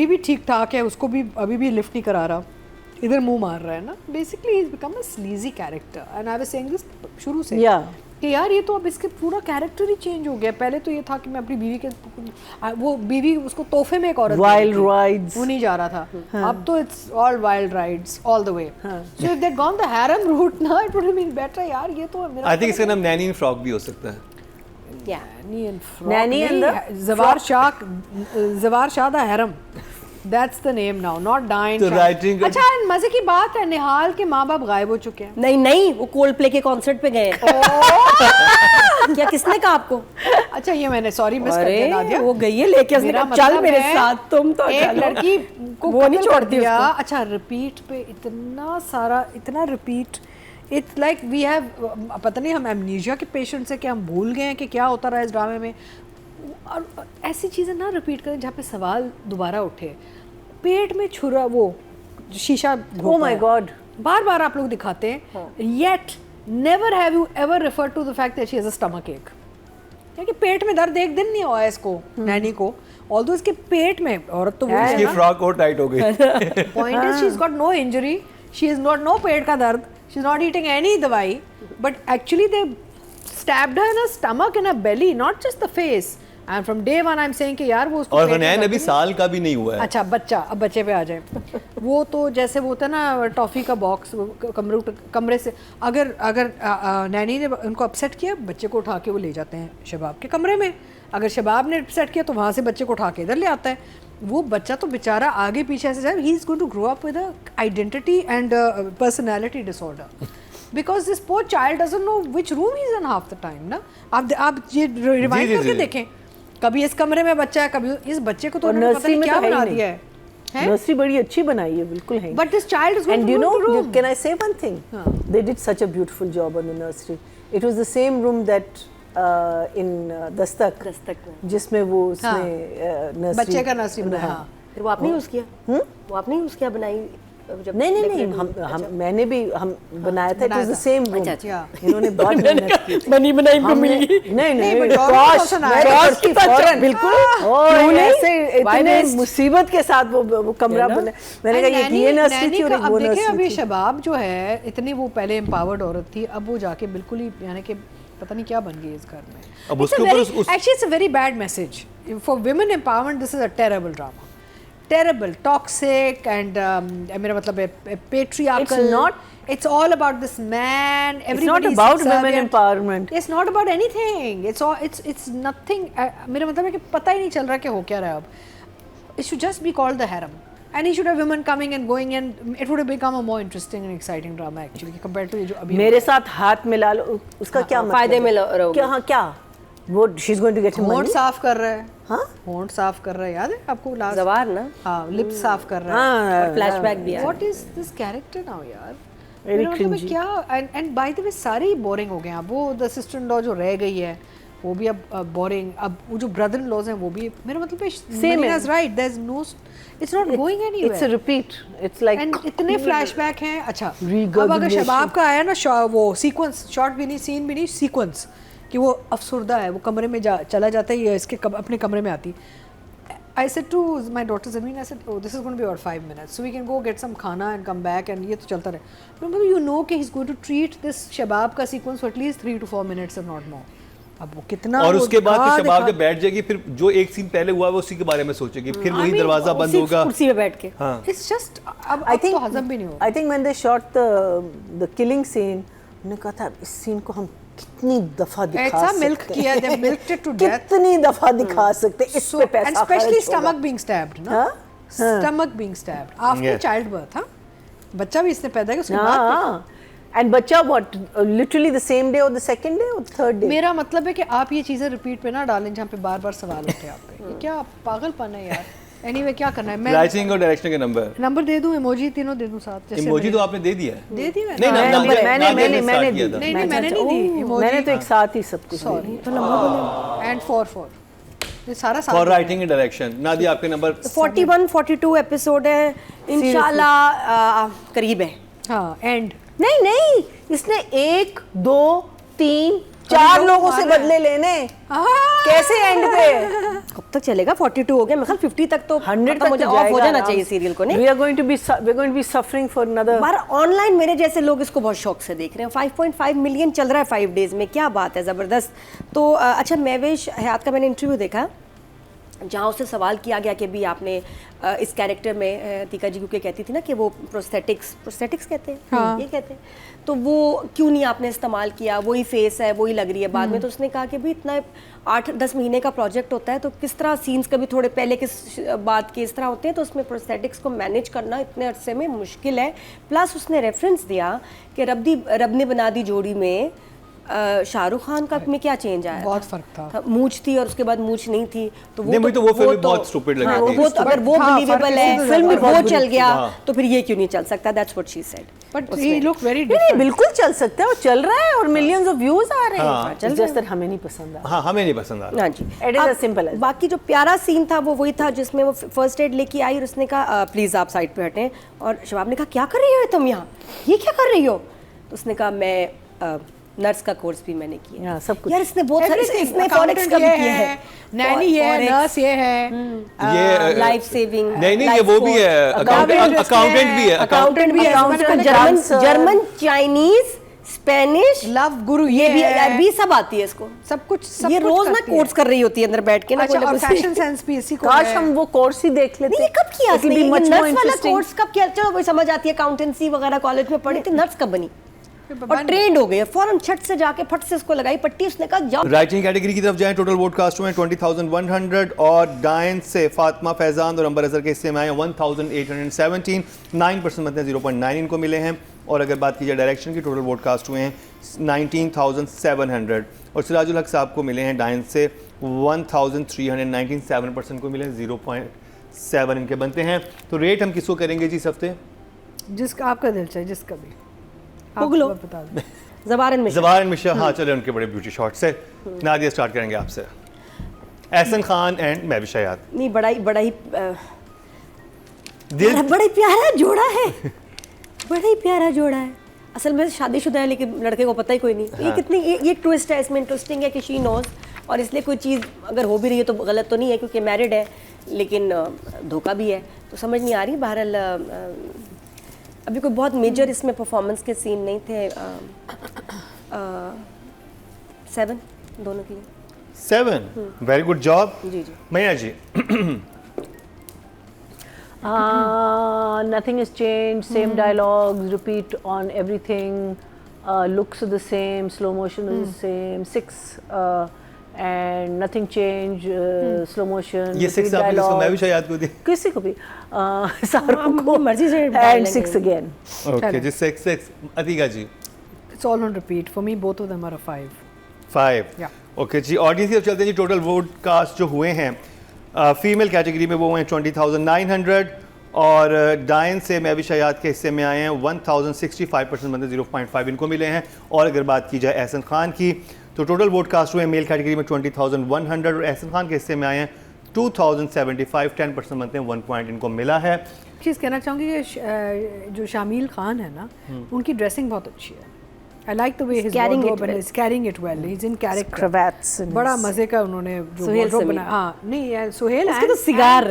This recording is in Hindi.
अभी भी ठीक ठाक है, उसको भी अभी भी लिफ्ट नहीं करा रहा, इधर मुंह मार रहा है ना. Basically he is become a sleazy character and I was saying this शुरू से कि यार ये तो अब इसके पूरा कैरेक्टर ही चेंज हो गया. पहले तो ये था कि मैं अपनी बीवी के, वो बीवी उसको तोहफे में एक औरत वाइल्ड राइड्स वो नहीं जा रहा था. अब तो it's all wild rides all the way. So if they gone the harem route ना, it would have been better. यार ये तो मेरा, आई थिंक इसका नाम नैनी इन फ्रॉक भी हो सकता है. Nanny and Zawar Shah the Harem. That's the name now, not Dine. तो writing अच्छा, मजे की बात है, निहाल के माँ बाप गायब हो चुके हैं. नहीं, वो कोल्ड प्ले के कॉन्सर्ट पे गए. क्या किसने कहा आपको? अच्छा, ये मैंने सॉरी मिस कर दिया नादिया. वो गई है लेके, उसने कहा चल मेरे साथ, तुम तो एक लड़की को वो नहीं छोड़ती दिया. अच्छा, रिपीट पे इतना सारा, इतना repeat. It's like we have, पता नहीं हम एमनीशिया के पेशेंट्स हैं कि हम भूल गए हैं कि क्या होता रहा इस ड्रामे में. और ऐसी चीज़ें ना रिपीट करें जहाँ पे सवाल दोबारा उठे. पेट में छुरा, वो शीशा, ओह माय गॉड, बार बार आप लोग दिखाते हैं. Yet never have you ever refer to the fact that she has a stomach ache. क्योंकि पेट में दर्द एक दिन नहीं हुआ है इसको, नैनी को. ऑल्दो इसके पेट में, औरत तो वो है इसकी फ्रॉक और टाइट हो गई. Point is she is got no injury, she is not no पेट का दर्द, she is not eating any दवाई, but actually they stabbed her in her stomach, in her belly, not just the face. And from day one I'm saying कि यार वो उसको, और हनैन अभी साल का भी नहीं हुआ है. अच्छा बच्चा, अब बच्चे पे आ जाए. वो तो जैसे वो होता है ना टॉफ़ी का बॉक्स, कमरे से अगर नैनी ने उनको अपसेट किया, बच्चे को उठा के वो ले जाते हैं शबाब के कमरे में. अगर शबाब ने अपसेट किया तो वहाँ से बच्चे को उठा के इधर ले आता है. वो बच्चा तो बेचारा आगे पीछे ऐसे जाए. He is going to grow up with a identity and personality disorder. Because this poor child doesn't know which room he's in half the time ना. आप ये रिवाइंड करके देखें, कभी इस कमरे में बच्चा है, कभी इस बच्चे को तो उन्होंने पता नहीं क्या बना दिया है. नर्सरी बड़ी अच्छी बनाई है, बिल्कुल है. But this child is going and to you go know, to room. can I say one thing? They did such a beautiful job on the nursery. It was the same room that in Dastak जिसमें वो उसने नर्सरी, बच्चे का नर्सरी बनाया. फिर वो आपने यूज किया? वो आपने यूज किया बनाई? नहीं, हम मैंने भी हम बनाया था. It was the same room. इन्होंने बहुत मेहनत की. बनी बनाई को मिल गई. नहीं कॉस्ट की फौरन, बिल्कुल. और ऐसे इतने मुसीबत के साथ वो कमरा बना. मैंने कहा ये नर्सरी थी और एक वो नर्सरी. अभी शबाब जो है, इतनी वो पहले एम्पावर्ड औरत थी, अब वो जाके बिल्कुल ही यानी कि पता नहीं क्या बन गई इस घर में. अब उसके ऊपर actually it's a very bad message for women empowerment. This is a terrible drama. Terrible, toxic, and मेरा मतलब है patriarchal. It's not. It's all about this man. It's not about women empowerment. It's not about anything. It's nothing. मेरा मतलब है कि पता ही नहीं चल रहा कि हो क्या रहा है अब. It should just be called the harem. And he should have women coming and going, and it would have become a more interesting and exciting drama actually compared to ये जो अभी. मेरे साथ हाथ मिला लो, उसका क्या मतलब? फायदे में रहोगे. क्या? हाँ क्या? वो she's going to get money. होंठ साफ कर रहा है. हाँ? होंठ साफ कर रहा है, याद है आपको लास्ट? जवार ना. हाँ, लिप्स साफ कर रहा है. हाँ. फ्लैशबैक भी है. What is this character now यार? Very cringy. क्या and by the way सारे बोरिंग हो गए हैं. अब वो द सिस्टर इन लॉ जो रह गई है वो भी अब बोरिंग. अब वो जो ब्रदर इन लॉज हैं वो भी, मेरा मतलब है same is right. There's no, it's not going anywhere. It's a repeat. It's like and इतने फ्लैशबैक हैं. अच्छा, अब अगर शबाब का आया ना वो सीक्वेंस, शॉट भी नहीं, सीन भी नहीं, सीक्वेंस कि वो अफसुर्दा है, वो कमरे में चला जाता है, ये इसके अपने कमरे में आती. I said to my daughter Zameen, I said, oh, this is going to be about 5 minutes, so we can go get some khana and come back, and ये तो चलता रहे. But you know कि he's going to treat this शबाब का sequence for at least 3 to 4 minutes if not more. अब वो कितना, और उसके बाद फिर शबाब जब बैठ जाएगी, फिर जो एक सीन पहले हुआ है उसी के बारे में सोचेगी, फिर वही दरवाजा बंद होगा कुर्सी पे बैठ के. It's just अब तो हजम भी नहीं होगा. I think when they shot the killing scene, उन्होंने कहा था इस सीन को हम कितनी दफा दिखा सकते हैं. मिल्क किया, they milked it to death. कितनी दफा दिखा सकते हैं. इस पे पैसा, and especially stomach being stabbed, ना? Stomach being stabbed after childbirth, हाँ? बच्चा भी इसने पैदा किया, उसके बाद. And बच्चा what literally the same day or the second day or the third day. मेरा मतलब है कि आप ये चीज़ें रिपीट पे ना डालें जहाँ पे बार-बार सवाल उठे आप पे. ये क्या पागलपन है यार. Anyway, क्या करना है? मैं राइटिंग और डायरेक्शन के नंबर दे दूं, इमोजी तीनों दे दूं साथ. इमोजी तो आपने दे दिया है. दे दी नहीं, मैंने नहीं दी. मैंने तो एक साथ ही सब कुछ. सॉरी, तो नंबर बोले. And 4 ये सारा साथ. For writing and direction. Nadia आपके नंबर 41-42 एपिसोड है इंशाल्लाह, करीब है. हाँ, एंड नहीं, इसने 1 2 3 4 लोगों से बदले लेने, कैसे एंड पे? कब तक चलेगा? 42 हो गया, मैं ख्याल 50 तक तो 100 खत्म तक ऑफ हो जाना चाहिए सीरियल को, नहीं? We are going to be suffering for another. Bar online मेरे जैसे लोग इसको बहुत शौक से देख रहे हैं। 5.5 मिलियन चल रहा है 5 डेज में, क्या बात है, ज़बरदस्त। तो अच्छा, महविश हयात का मैंने इंटरव्यू देखा जहाँ उससे सवाल किया गया कि भी आपने इस कैरेक्टर में अतीका जी क्योंकि कहती थी ना कि वो प्रोस्थेटिक्स कहते हैं, हाँ। ये कहते हैं, तो वो क्यों नहीं आपने इस्तेमाल किया, वही फेस है, वही लग रही है बाद में। तो उसने कहा कि भी इतना 8-10 महीने का प्रोजेक्ट होता है, तो किस तरह सीन्स कभी थोड़े पहले किस बात के इस तरह होते हैं, तो उसमें प्रोस्थेटिक्स को मैनेज करना इतने अरसे में मुश्किल है। प्लस उसने रेफरेंस दिया कि रब ने बना दी जोड़ी में शाहरुख खान का में क्या चेंज आया, बहुत फर्क था। मूंछ थी और उसके बाद मूंछ नहीं थी, तो नहीं, मुझे तो वो फिल्म बहुत stupid लगी थी। वो तो अगर वो हाँ, बिलीवेबल फर्क है, इसमें फिल्म भी वो बहुत चल बुरी गया, हाँ। तो फिर ये क्यों नहीं चल सकता? That's what she said. But he look very नहीं, डिफरेंट। बिल्कुल चल सकता है, और चल रहा है, और मिलियंस ऑफ व्यूज आ रहे हाँ। हैं। जस्ट दैट हमें नहीं पसंद आ। हाँ, हमें नहीं पसंद आ रहा। हाँ जी, It is as simple as बाकी जो प्यारा सीन था वो वही था जिसमें वो फर्स्ट एड लेके आई और उसने कहा प्लीज़ आप साइड पे हटें, और शबाब ने कहा क्या कर रही हो तुम यहाँ, ये क्या कर रही हो? तो उसने कहा मैं नर्स का कोर्स भी मैंने किया। हाँ, सब कुछ। यार इसने बहुत सारे, इसने फॉरेक्स का भी किया है, नैनी है, नर्स ये है, ये लाइफ सेविंग, नहीं, ये वो भी है, अकाउंटेंट भी है, अकाउंटेंट भी है, Accountant, German dancer। German Chinese Spanish love गुरु ये भी है, अरबी सब आती है इसको। सब कुछ ये रोज ना कोर्स कर रही होती है अंदर बैठ के ना। अच्छा, कोई ना और कोई- फैशन सेंस भी इसी को काश है। हम वो कोर्स ही देख लेते। नहीं, ये कब किया It will इसने? be ये much more नर्स वाला interesting. कोर्स कब किया? चलो कोई समझ आती है, अकाउंटेंसी वगैरह कॉलेज में पढ़ी थी, नर्स कब बनी और ट्रेंड हो गई, फौरन छट से जाके फट से उसको लगाई पट्टी, उसने कहा जाओ। राइटिंग कैटेगरी की तरफ जाएं, टोटल वोट कास्ट हुए हैं 20,100 और डायन से फातिमा फैजान और अंबर अजहर के हिस्से में आए हैं 1,817, 9% मतलब 0.9 इनको मिले हैं। और अगर बात की जाए डायरेक्शन की, टोटल वोट कास्ट हुए हैं 19,700 और सिराजुल हक साहब को मिले हैं डायन से 1,319, 7% को मिले हैं, 0.7 इनके बनते हैं। तो रेट हम किसको करेंगे जी इस हफ्ते? जिसका आपका दिल चाहे, जिसका भी उगलो। आप बता दें। ज़बारन में ज़बारन मिश्रा, हाँ चले उनके बड़े ब्यूटी शॉट से। नादिया स्टार्ट करेंगे आपसे। एहसन खान एंड महविश हयात। नहीं, बड़ा ही दिल बड़ा ही प्यारा जोड़ा है, बड़ा ही प्यारा जोड़ा है। असल में शादीशुदा है लेकिन लड़के को पता ही कोई नहीं। ये कितनी ये ट्विस्ट है इसमें, इंटरेस्टिंग है कि शी नोज, और इसलिए कोई चीज़ अगर हो भी रही है तो गलत तो नहीं है क्योंकि मैरिड है, लेकिन धोखा भी है, तो समझ नहीं आ रही। बहरहाल अभी कोई बहुत मेजर इसमें परफॉर्मेंस के सीन नहीं थे। 7 दोनों की। 7, वेरी गुड जॉब। जी जी। मैया जी। Nothing has changed, same dialogues, repeat on everything, looks are the same, slow motion is the same, 6 and nothing changed, slow motion, ये 6 आपने जिसको महविश हयात को दी। किसी को भी शाहरुख को मर्जी से डाल and लेंगे। 6 again. ओके जी, 6 Atika ji. It's all on repeat. For me, both of them are a 5. 5 Yeah. Okay जी, ऑडियंस की तरफ चलते हैं जी। टोटल वोट कास्ट जो हुए हैं फीमेल कैटेगरी में वो हुए हैं 20,900 और डायन से महविश हयात के हिस्से में आए हैं 1,065%, मतलब 0.5 इनको मिले हैं। और अगर बात की जाए एहसन खान की, तो टोटल वोट कास्ट हुए हैं मेल कैटेगरी में 20,100 और एहसन खान के हिस्से में आए हैं 2,075, 10% बनते हैं, 1 पॉइंट इनको मिला है। चीज़ कहना चाहूँगी कि जो शामिल खान है ना, उनकी ड्रेसिंग बहुत अच्छी है। I like the way his Carrying it wardrobe well. is carrying it well. He's in character. Cravats and बड़ा his- मजे का उन्होंने जो सुहेल wardrobe समीर। बनाया। हाँ, नहीं, सुहेल उसके तो and- सिगार